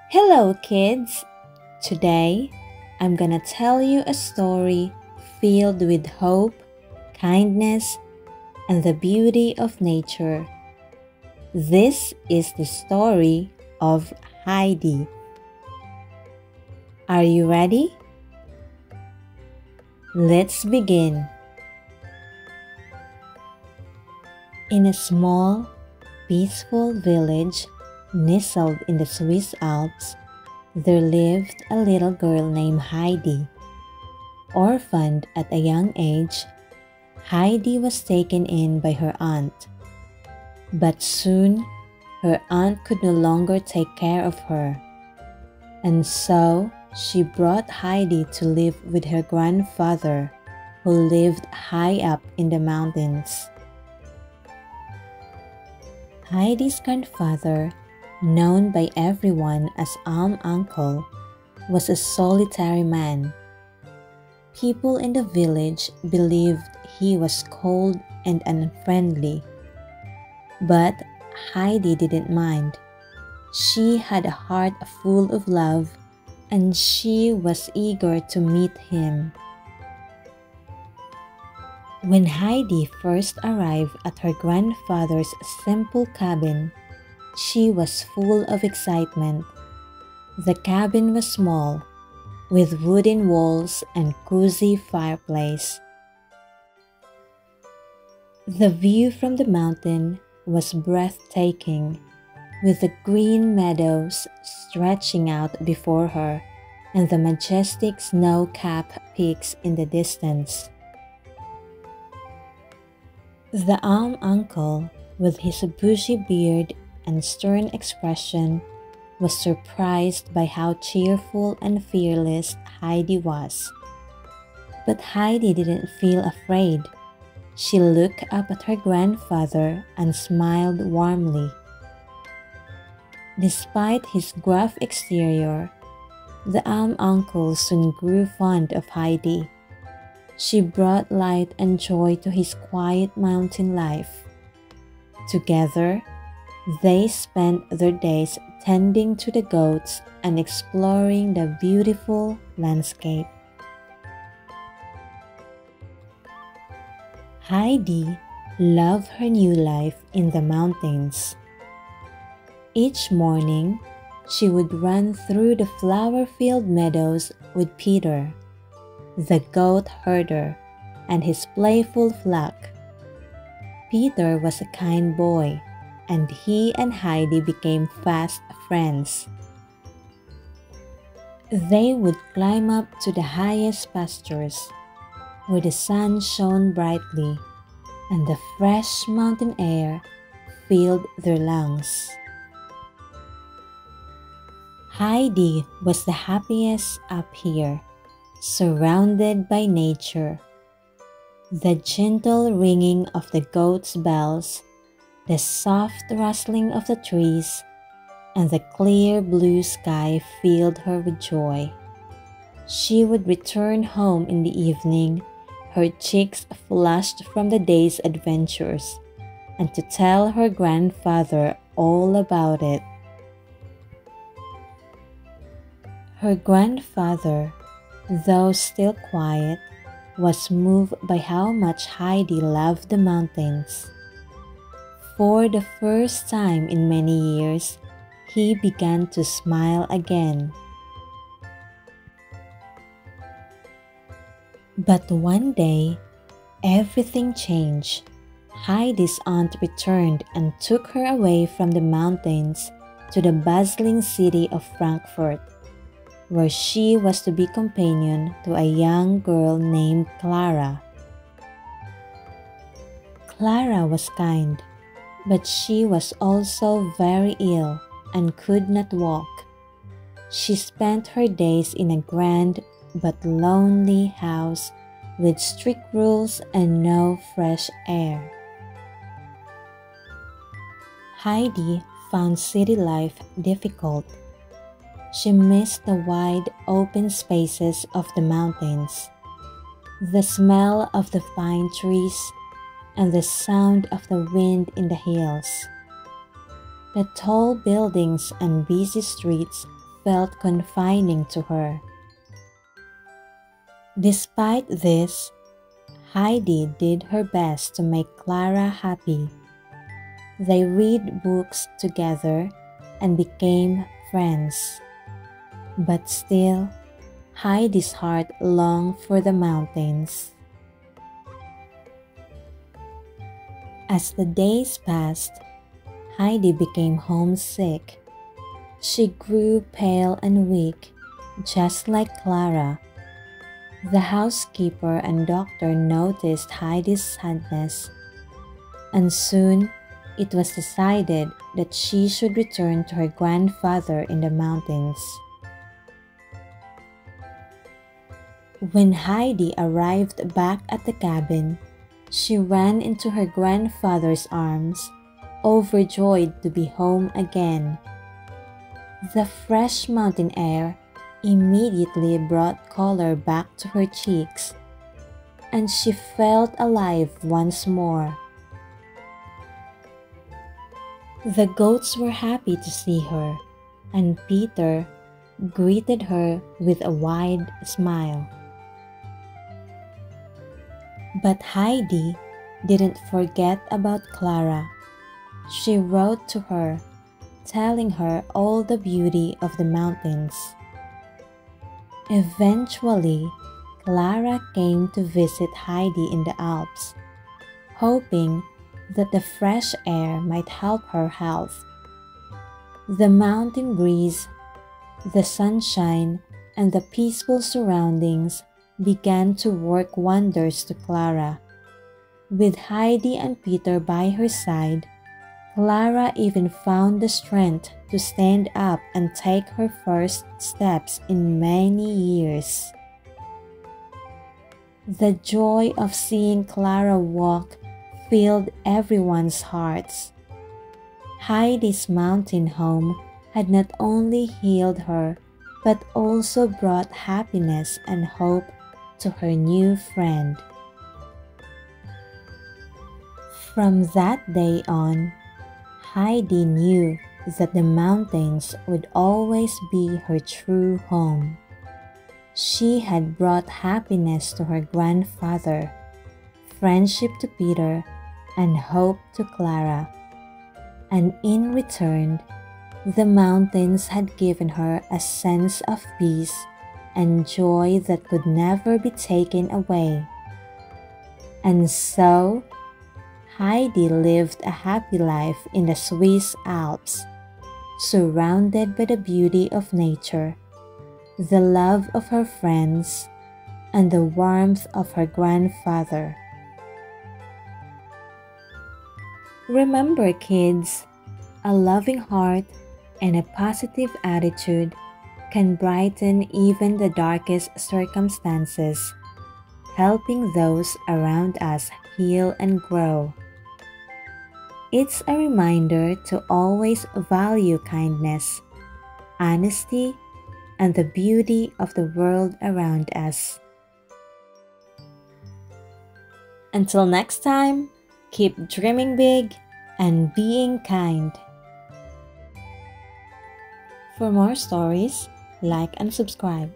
Hello, kids! Today, I'm gonna tell you a story filled with hope, kindness, and the beauty of nature. This is the story of Heidi. Are you ready? Let's begin. In a small, peaceful village nestled in the Swiss Alps, there lived a little girl named Heidi. Orphaned at a young age, Heidi was taken in by her aunt. But soon, her aunt could no longer take care of her. And so, she brought Heidi to live with her grandfather, who lived high up in the mountains. Heidi's grandfather, known by everyone as Uncle, was a solitary man. People in the village believed he was cold and unfriendly. But Heidi didn't mind. She had a heart full of love, and she was eager to meet him. When Heidi first arrived at her grandfather's simple cabin, she was full of excitement. The cabin was small, with wooden walls and cozy fireplace. The view from the mountain was breathtaking, with the green meadows stretching out before her and the majestic snow-capped peaks in the distance. The uncle, with his bushy beard and stern expression, was surprised by how cheerful and fearless Heidi was. But Heidi didn't feel afraid. She looked up at her grandfather and smiled warmly. Despite his gruff exterior, the uncle soon grew fond of Heidi. She brought light and joy to his quiet mountain life. Together, they spent their days tending to the goats and exploring the beautiful landscape. Heidi loved her new life in the mountains. Each morning, she would run through the flower-filled meadows with Peter, the goat herder, and his playful flock. Peter was a kind boy, and he and Heidi became fast friends. They would climb up to the highest pastures, where the sun shone brightly, and the fresh mountain air filled their lungs. Heidi was the happiest up here, surrounded by nature. The gentle ringing of the goats' bells, the soft rustling of the trees, and the clear blue sky filled her with joy. She would return home in the evening, her cheeks flushed from the day's adventures, and to tell her grandfather all about it. Her grandfather, though still quiet, was moved by how much Heidi loved the mountains. For the first time in many years, he began to smile again. But one day, everything changed. Heidi's aunt returned and took her away from the mountains to the bustling city of Frankfurt, where she was to be companion to a young girl named Clara. Clara was kind, but she was also very ill and could not walk. She spent her days in a grand but lonely house with strict rules and no fresh air. Heidi found city life difficult. She missed the wide, open spaces of the mountains. The smell of the pine trees and the sound of the wind in the hills. The tall buildings and busy streets felt confining to her. Despite this, Heidi did her best to make Clara happy. They read books together and became friends. But still, Heidi's heart longed for the mountains. As the days passed, Heidi became homesick. She grew pale and weak, just like Clara. The housekeeper and doctor noticed Heidi's sadness, and soon it was decided that she should return to her grandfather in the mountains. When Heidi arrived back at the cabin, she ran into her grandfather's arms, overjoyed to be home again. The fresh mountain air immediately brought color back to her cheeks, and she felt alive once more. The goats were happy to see her, and Peter greeted her with a wide smile. But Heidi didn't forget about Clara. She wrote to her, telling her all the beauty of the mountains. Eventually, Clara came to visit Heidi in the Alps, hoping that the fresh air might help her health. The mountain breeze, the sunshine, and the peaceful surroundings began to work wonders to Clara. With Heidi and Peter by her side, Clara even found the strength to stand up and take her first steps in many years. The joy of seeing Clara walk filled everyone's hearts. Heidi's mountain home had not only healed her, but also brought happiness and hope to her new friend. From that day on, Heidi knew that the mountains would always be her true home. She had brought happiness to her grandfather, friendship to Peter, and hope to Clara. And in return, the mountains had given her a sense of peace and joy that could never be taken away. And so, Heidi lived a happy life in the Swiss Alps, surrounded by the beauty of nature, the love of her friends, and the warmth of her grandfather. Remember, kids, a loving heart and a positive attitude can brighten even the darkest circumstances, helping those around us heal and grow. It's a reminder to always value kindness, honesty, and the beauty of the world around us. Until next time, keep dreaming big and being kind. For more stories, like and subscribe.